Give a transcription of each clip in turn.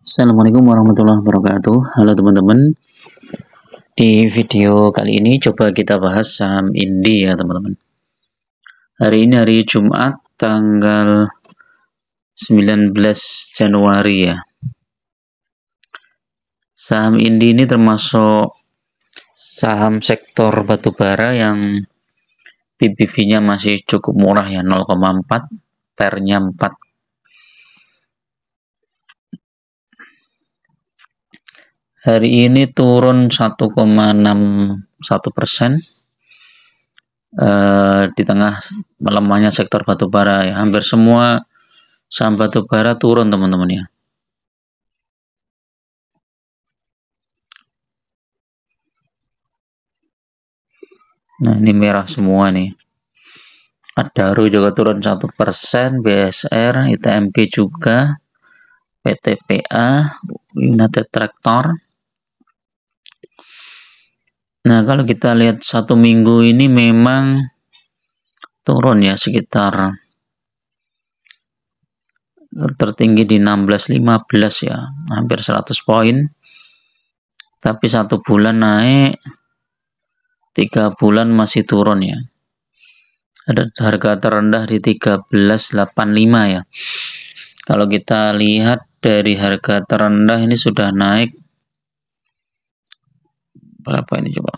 Assalamualaikum warahmatullahi wabarakatuh. Halo teman-teman. Di video kali ini coba kita bahas saham Indi ya teman-teman. Hari ini hari Jumat tanggal 19 Januari ya. Saham Indi ini termasuk saham sektor batubara yang PBV-nya masih cukup murah ya, 0,4, PER-nya 4. Hari ini turun 1,61%. Di tengah melemahnya sektor batubara ya, hampir semua saham batubara turun teman-teman ya. Nah ini merah semua nih. Adaro juga turun 1%, BSR, ITMG juga, PTPA, United Tractor. Nah kalau kita lihat satu minggu ini memang turun ya, sekitar tertinggi di 16.15 ya, hampir 100 poin. Tapi satu bulan naik, 3 bulan masih turun ya. Ada harga terendah di 13.85 ya. Kalau kita lihat dari harga terendah ini sudah naik berapa ini coba?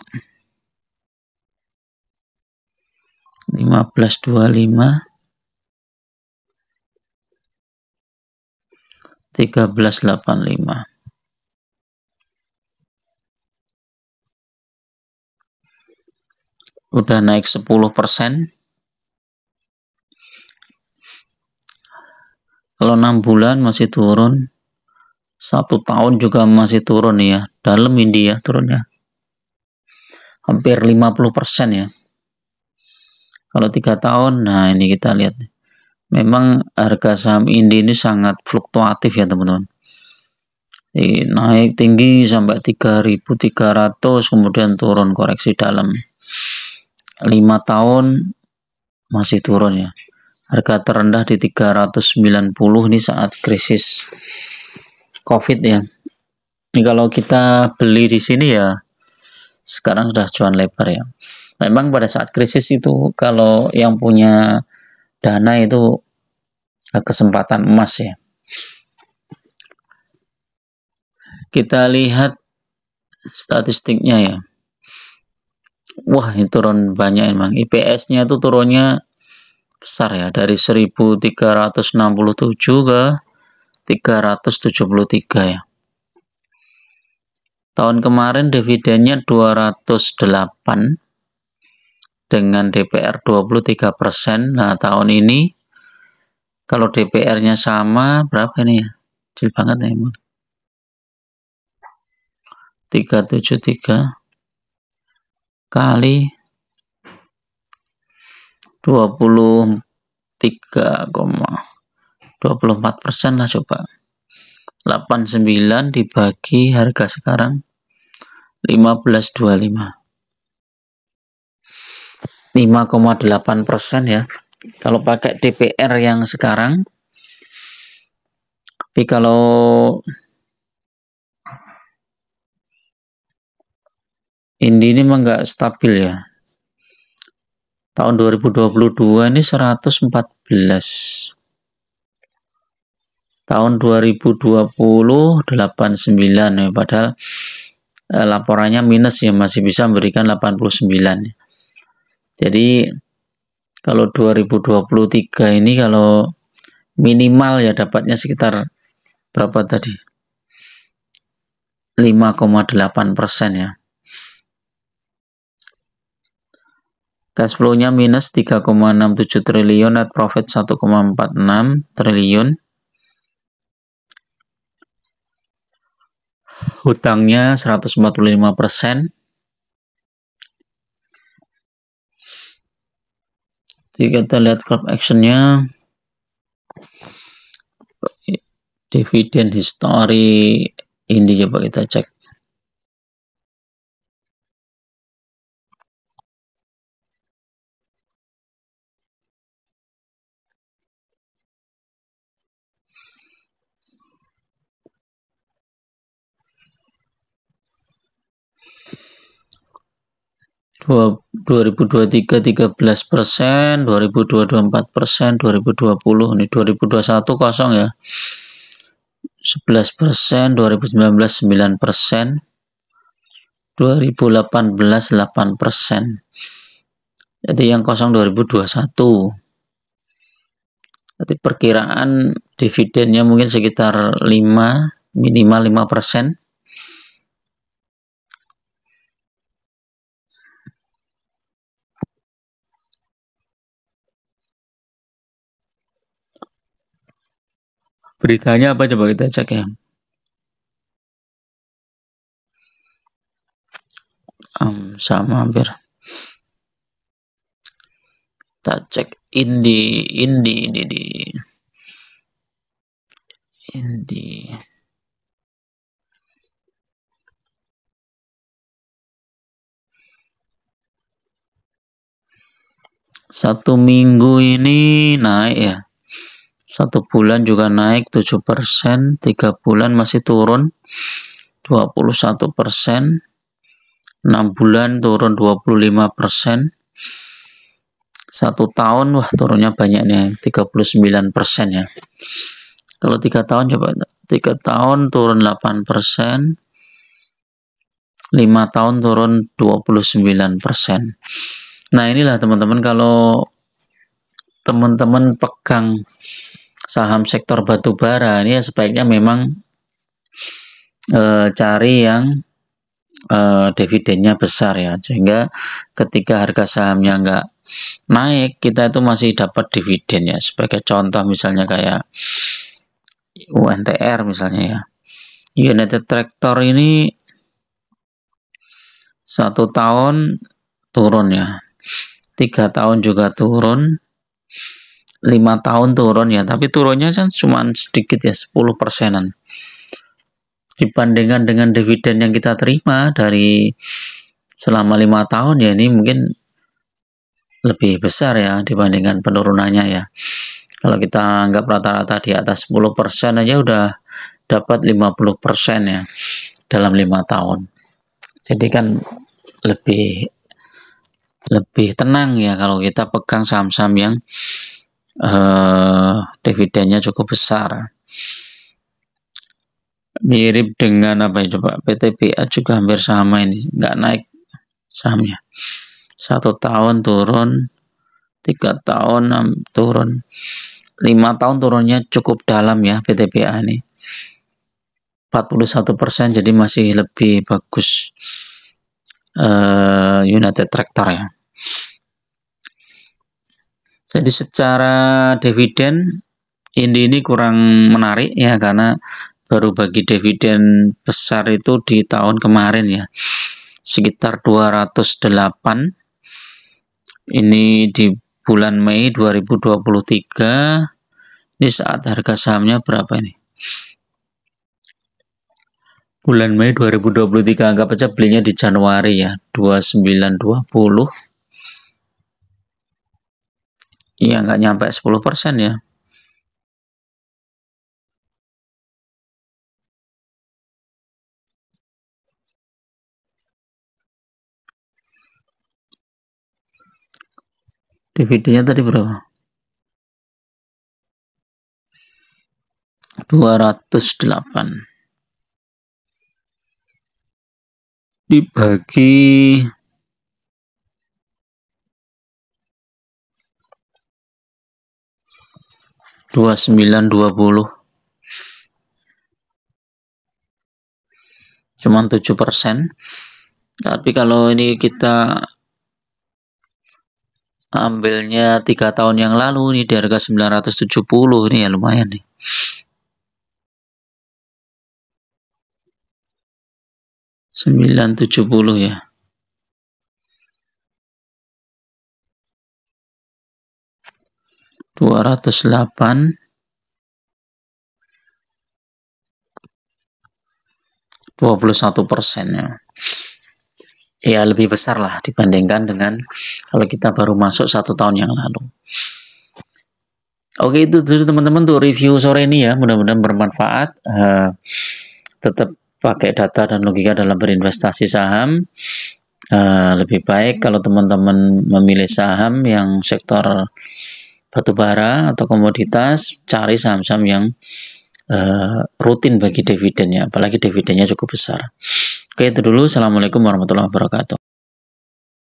15.25, 13.85. Udah naik 10%. Kalau 6 bulan masih turun, 1 tahun juga masih turun ya. Dalam ini ya turunnya hampir 50% ya. Kalau 3 tahun, nah ini kita lihat. Memang harga saham Indi ini sangat fluktuatif ya teman-teman. Naik tinggi sampai 3.300, kemudian turun koreksi dalam. 5 tahun masih turun ya. Harga terendah di 390 ini saat krisis COVID ya. Ini kalau kita beli di sini ya, sekarang sudah cuan lebar ya. Memang pada saat krisis itu kalau yang punya dana itu kesempatan emas ya. Kita lihat statistiknya ya. Wah, ini turun banyak emang. IPS-nya itu turunnya besar ya, dari 1.367 ke 373 ya. Tahun kemarin dividennya 208 dengan DPR 23%. Nah, tahun ini kalau DPR-nya sama berapa ini ya? Kecil banget ya emang. 373 kali 23,24% lah coba. 89 dibagi harga sekarang 15,25. 5,8% ya. Kalau pakai DPR yang sekarang. Tapi kalau ini memang nggak stabil ya. Tahun 2022 ini 114. Tahun 2020 89 ya, padahal laporannya minus ya, masih bisa memberikan 89. Jadi kalau 2023 ini kalau minimal ya dapatnya sekitar berapa tadi? 5,8% ya. Cash flow-nya minus 3,67 triliun, net profit 1,46 triliun. Hutangnya 145%. Jadi kita lihat crop action-nya, dividen history ini coba kita cek. 2023 13%, 2022 4%, 2020 ini 2021 kosong ya 11%, 2019 9%, 2018 8%. Jadi yang kosong 2021. Jadi perkiraan dividennya mungkin sekitar 5, minimal 5%. Beritanya apa coba kita cek ya. Sama hampir. Kita cek Indi. 1 minggu ini naik ya. 1 bulan juga naik 7%, 3 bulan masih turun 21%, 6 bulan turun 25%, 1 tahun wah turunnya banyak nih 39% ya. Kalau 3 tahun coba 3 tahun turun 8%, 5 tahun turun 29%. Nah inilah teman-teman, kalau teman-teman pegang saham sektor batubara ini ya sebaiknya memang cari yang dividennya besar ya, sehingga ketika harga sahamnya nggak naik kita itu masih dapat dividen ya. Sebagai contoh misalnya kayak UNTR misalnya ya, United Tractor ini 1 tahun turun ya, 3 tahun juga turun, 5 tahun turun ya, tapi turunnya kan cuma sedikit ya, 10%-an. Dibandingkan dengan dividen yang kita terima dari selama 5 tahun ya, ini mungkin lebih besar ya dibandingkan penurunannya ya. Kalau kita anggap rata-rata di atas 10% aja udah dapat 50% ya dalam 5 tahun. Jadi kan lebih tenang ya kalau kita pegang saham-saham yang dividennya cukup besar. Mirip dengan apa ya coba, PTBA juga hampir sama, ini nggak naik sahamnya. 1 tahun turun, 3 tahun turun, 5 tahun turunnya cukup dalam ya PTBA ini 41%, jadi masih lebih bagus United Tractor ya. Jadi secara dividen ini kurang menarik ya, karena baru bagi dividen besar itu di tahun kemarin ya, sekitar 208. Ini di bulan Mei 2023. Ini saat harga sahamnya berapa ini? Bulan Mei 2023, anggap aja belinya di Januari ya, 2920. Iya, nggak nyampe 10% ya. Dividennya tadi berapa? 208. Dibagi 2920. Cuman 7%. Tapi kalau ini kita ambilnya 3 tahun yang lalu nih di harga 970, ini ya lumayan nih. $970 ya. $208. 21% ya. Ya lebih besar lah dibandingkan dengan kalau kita baru masuk 1 tahun yang lalu. Oke, itu dulu teman-teman untuk review sore ini ya, mudah-mudahan bermanfaat. Tetap pakai data dan logika dalam berinvestasi saham. Lebih baik kalau teman-teman memilih saham yang sektor batubara atau komoditas, cari saham-saham yang rutin bagi dividennya, apalagi dividennya cukup besar. Oke, itu dulu. Assalamualaikum warahmatullahi wabarakatuh.